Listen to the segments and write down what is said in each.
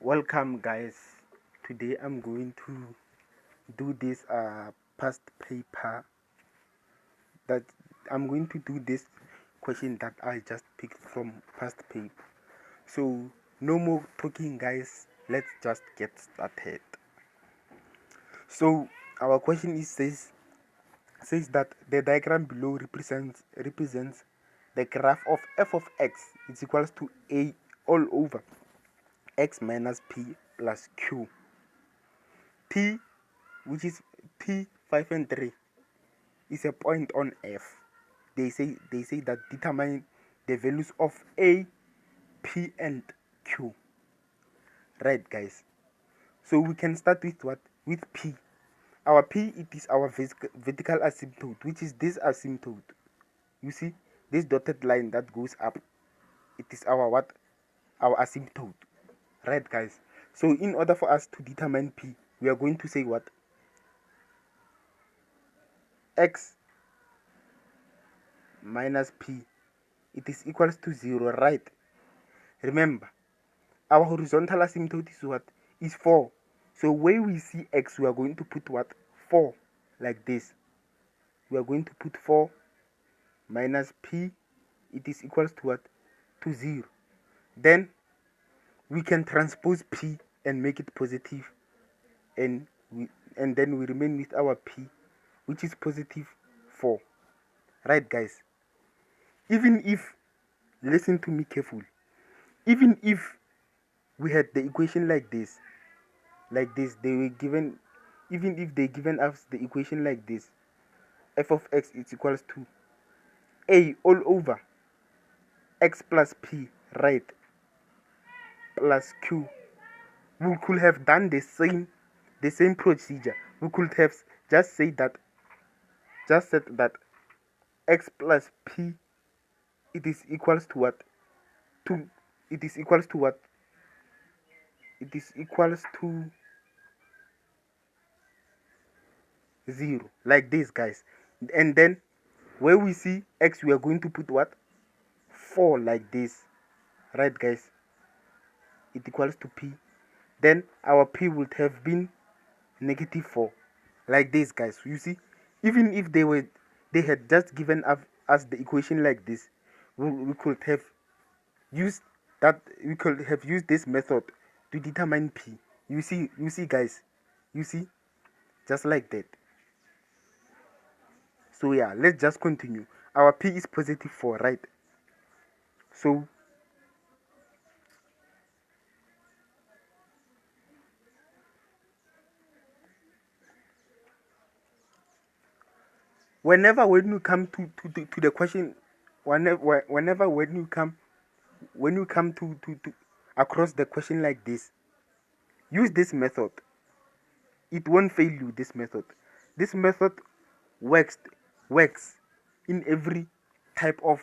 Welcome, guys. Today I'm going to do this past paper that I'm going to do this question that I just picked from past paper. So no more talking, guys. Let's just get started. So our question says that the diagram below represents the graph of f of x is equals to a all over x minus p plus q. T, which is t 5 and 3, is a point on f. They say that determine the values of a, p and q. Right, guys? So we can start with what? With p. Our p, it is our vertical asymptote, which is this asymptote. You see this dotted line that goes up, it is our what? Our asymptote. Right, guys? So in order for us to determine p, we are going to say what? X minus p, it is equals to 0, right? Remember, our horizontal asymptote is what? Is 4. So when we see x, we are going to put what? 4, like this. We are going to put 4 minus p, it is equals to what? To 0. Then we can transpose p and make it positive, and then we remain with our p, which is positive 4. Right, guys? Even if, listen to me carefully, even if we had the equation like this, they were given, even if they given us the equation like this, f of x is equals to a all over x plus p, right, plus q. We could have done the same procedure. We could have just said that x plus p, it is equals to what? To it is equals to what? It is equals to 0, like this, guys. And then where we see x, we are going to put what? 4, like this. Right, guys? It equals to p. Then our p would have been negative 4, like this, guys. You see, even if they had just given us the equation like this, we could have used this method to determine p. You see, guys. You see, just like that. So yeah, let's just continue. Our p is positive 4, right? So whenever when you come to the question, whenever when you come to across the question like this, use this method. It won't fail you. This method works works in every type of,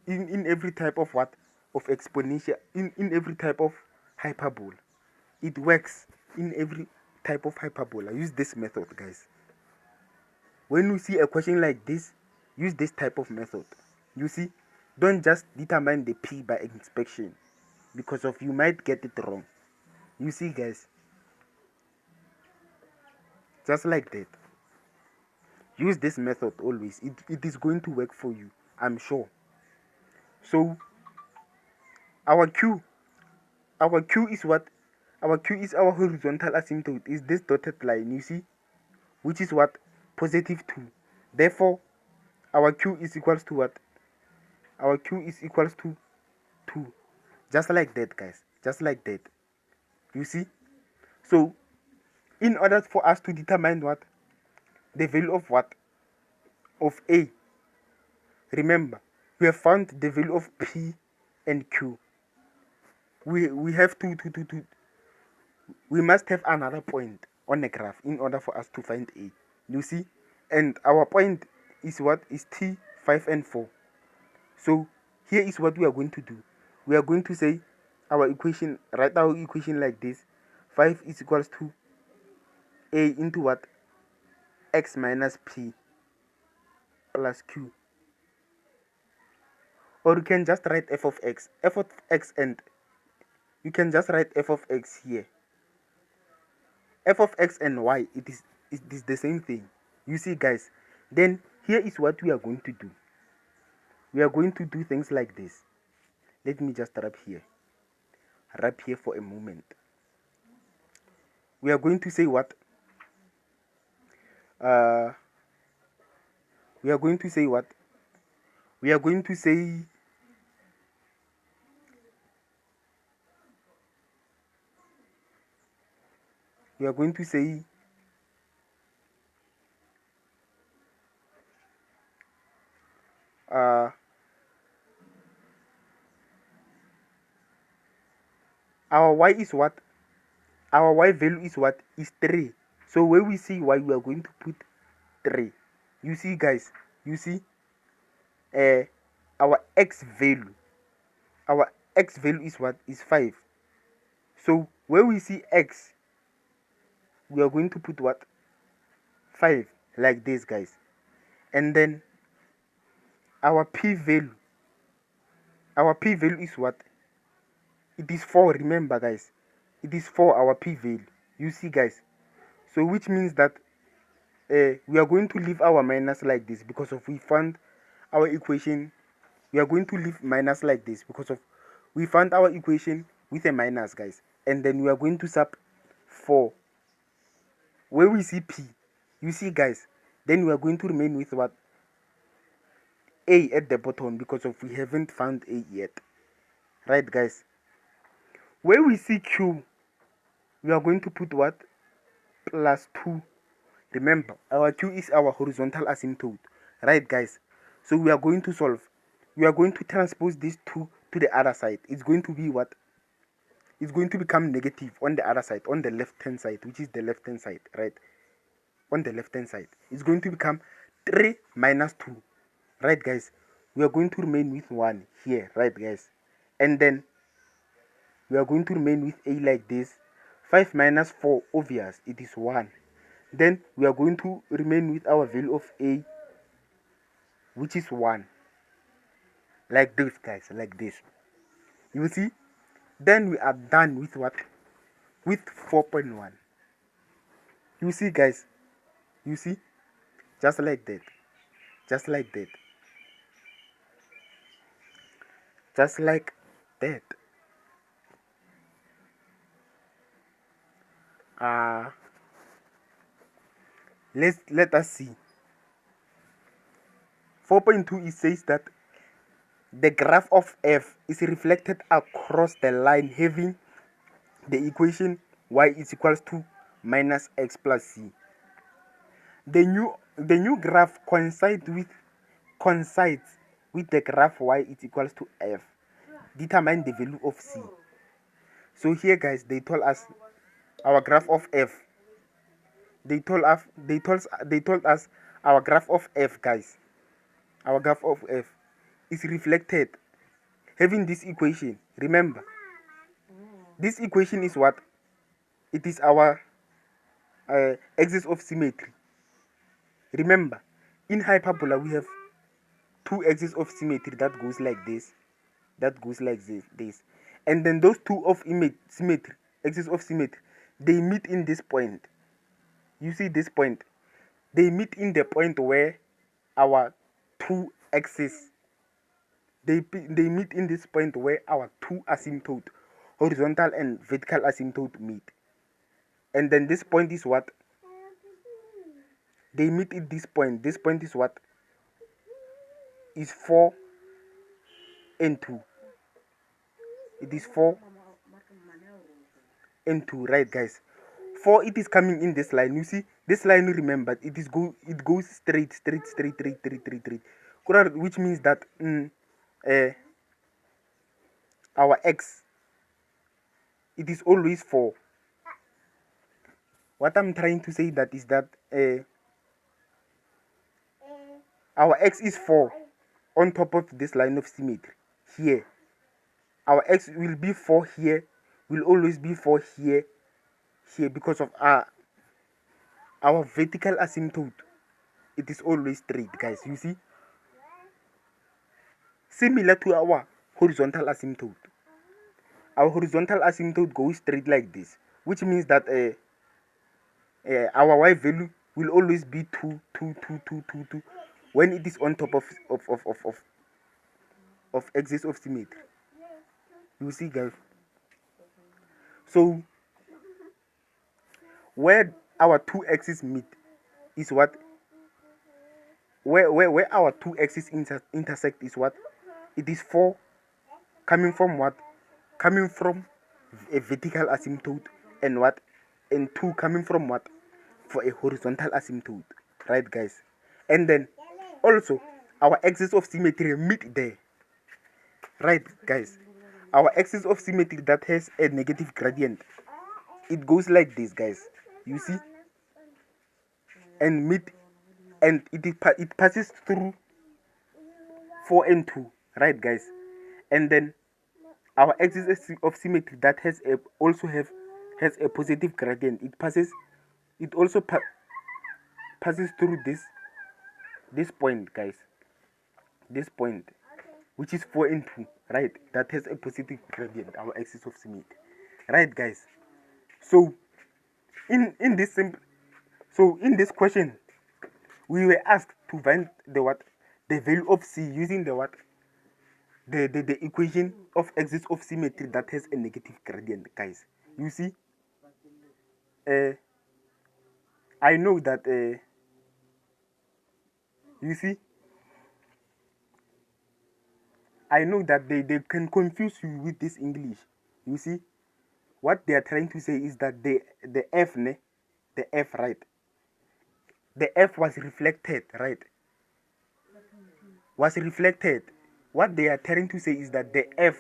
in every type of what? Of exponential, in every type of hyperbola. It works in every type of hyperbola. Use this method, guys. When you see a question like this, use this type of method. You see, don't just determine the p by inspection, because of you might get it wrong. You see, guys, just like that. Use this method always. It is going to work for you, I'm sure. So our q our q is what? Our q is our horizontal asymptote, is this dotted line, you see, which is what? Positive 2. Therefore our q is equals to what? Our q is equals to 2. Just like that, guys. Just like that. You see? So in order for us to determine what? The value of what? Of a. Remember, we have found the value of p and q. We have to we must have another point on the graph in order for us to find a. You see? And our point is what? Is t 5 and 4. So here is what we are going to do. We are going to say our equation, write our equation like this. 5 is equals to a into what? X minus p plus q. Or you can just write f of x. F of x, and you can just write f of x here. F of x and y, it is the same thing. You see, guys, then here is what we are going to do. We are going to do things like this. Let me just wrap here for a moment. We are going to say what? We are going to say what? We are going to say we are going to say our y is what? Our y value is what? Is 3. So where we see y, we are going to put 3. You see, guys, you see our x value is what? Is 5. So where we see x, we are going to put what? 5, like this, guys. And then our p value is what? It is 4. Remember, guys, it is 4, our p value. You see, guys, so which means that we are going to leave our minus like this because of we found our equation. We are going to leave minus like this because of we found our equation with a minus, guys. And then we are going to sub 4 where we see p. You see, guys, then we are going to remain with what? A at the bottom because of we haven't found a yet, right, guys? Where we see q, we are going to put what? Plus 2. Remember, our q is our horizontal asymptote, right, guys? So we are going to solve. We are going to transpose this 2 to the other side. It's going to be what? It's going to become negative on the other side, on the left hand side, which is the left hand side, right? On the left hand side, it's going to become 3 minus 2, right, guys? We are going to remain with 1 here, right, guys? And then we are going to remain with a like this. 5 minus 4, obvious, it is 1. Then we are going to remain with our value of a, which is 1, like this, guys, like this. You see, then we are done with what? With 4.1. You see, guys, you see, just like that, just like that, just like that. Let us see. 4.2, it says that the graph of f is reflected across the line having the equation y is equals to minus x plus c. The new graph coincides with the graph y is equals to f. Determine the value of c. So here, guys, they told us our graph of f. They told us our graph of f, guys. Our graph of f is reflected having this equation. Remember, this equation is what? It is our axis of symmetry. Remember, in hyperbola we have 2 axes of symmetry that goes like this, and then those 2 of symmetry, axis of symmetry, they meet in this point. You see this point? They meet in the point where our 2 axes, they meet in this point where our 2 asymptote, horizontal and vertical asymptote, meet. And then this point is what? They meet at this point. This point is what? Is 4 and 2. It is 4 and 2, right, guys? 4, it is coming in this line. You see this line, remember, it goes straight, which means that our x, it is always 4. What I'm trying to say that is that our x is 4 on top of this line of symmetry here. Our x will be 4 here, will always be 4 here, because of our vertical asymptote. It is always straight, guys. You see, similar to our horizontal asymptote. our horizontal asymptote goes straight like this, which means that our y value will always be 2, 2, 2, 2, 2, 2 when it is on top of axis of symmetry. You see, guys. So where our two axes meet is what? Where our two axes intersect is what? It is 4 coming from what? Coming from a vertical asymptote, and what? And 2 coming from what? For a horizontal asymptote, right, guys? And then also our axis of symmetry meet there, right, guys? Our axis of symmetry that has a negative gradient, it goes like this, guys. You see, and meet, and it passes through 4 and 2, right, guys? And then our axis of symmetry that has has a positive gradient, it also passes through this point, guys. This point, which is 4 and 2, right? That has a positive gradient, our axis of symmetry, right, guys? So in this simple, so in this question, we were asked to find the value of c using the equation of axis of symmetry that has a negative gradient, guys. You see, I know that you see, I know that they can confuse you with this English. You see, what they are trying to say is that the f right, the f was reflected, right? Was reflected. What they are trying to say is that the f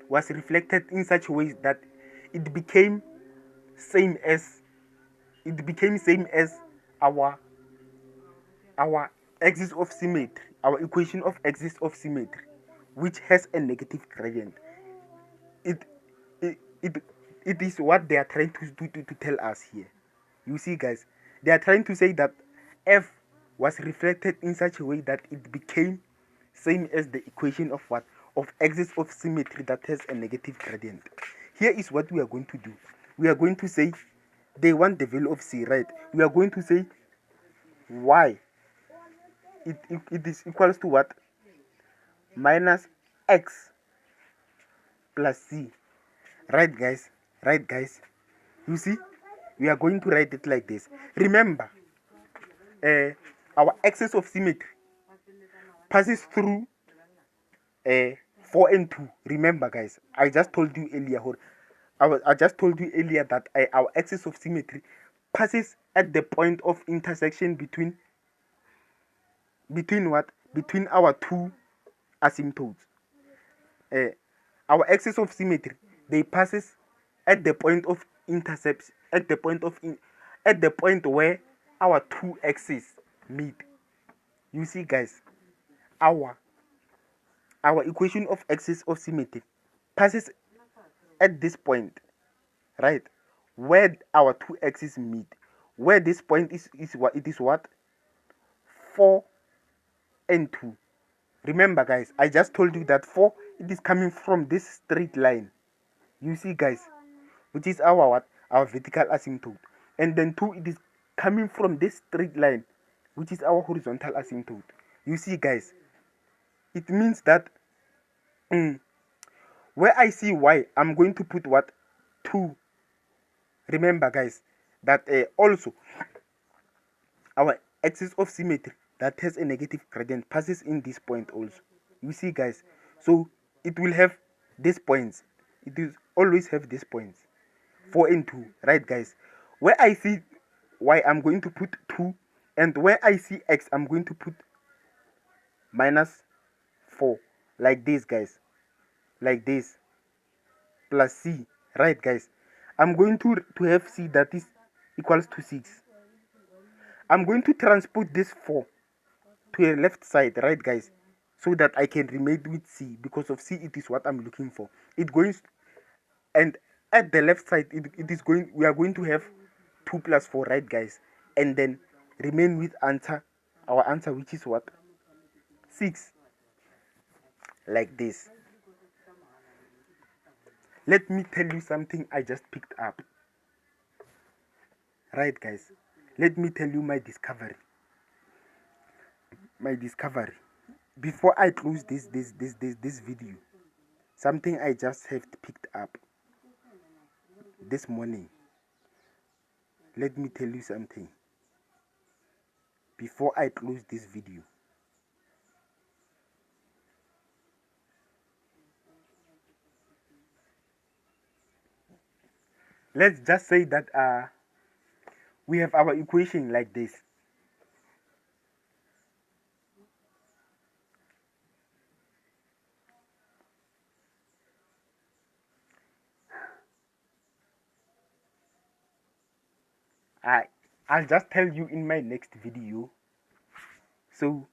was reflected in such ways that it became same as our axis of symmetry, our equation of axis of symmetry, which has a negative gradient. It it it, it is what they are trying to tell us here. You see, guys, they are trying to say that f was reflected in such a way that it became same as the equation of what? Of axis of symmetry that has a negative gradient. Here is what we are going to do. We are going to say they want the value of c, right? We are going to say y it is equals to what? Minus x plus c, right, guys? Right, guys? You see, we are going to write it like this. Remember, our axis of symmetry passes through 4 and 2. Remember, guys, I just told you earlier that our axis of symmetry passes at the point of intersection between what? Between our two asymptotes. Our axis of symmetry, they passes at the point of intercepts, at the point where our two axes meet. You see, guys, our equation of axis of symmetry passes at this point, right, where our two axes meet, where this point is what? It is what? 4 and 2. Remember, guys, I just told you that 4, it is coming from this straight line. You see, guys, which is our what? Our vertical asymptote. And then 2, it is coming from this straight line, which is our horizontal asymptote. You see, guys, it means that where I see y, I'm going to put what? 2. Remember, guys, that also our axis of symmetry that has a negative gradient passes in this point also. You see, guys, so it will have these points. It will always have these points, 4 and 2, right, guys? Where I see y, I'm going to put 2, and where I see x, I'm going to put minus 4, like this, guys, like this, plus c, right, guys? I'm going to have c that is equals to 6. I'm going to transport this 4 to the left side, right, guys, so that I can remain with c, because of c, it is what I'm looking for. It goes, and at the left side, it is going, we are going to have 2 plus 4, right, guys, and then remain with our answer, which is what? 6, like this. let me tell you something I just picked up. Right, guys, let me tell you my discovery. Before I close this video, something I just have picked up this morning. Let me tell you something before I close this video. Let's just say that we have our equation like this. I'll just tell you in my next video. So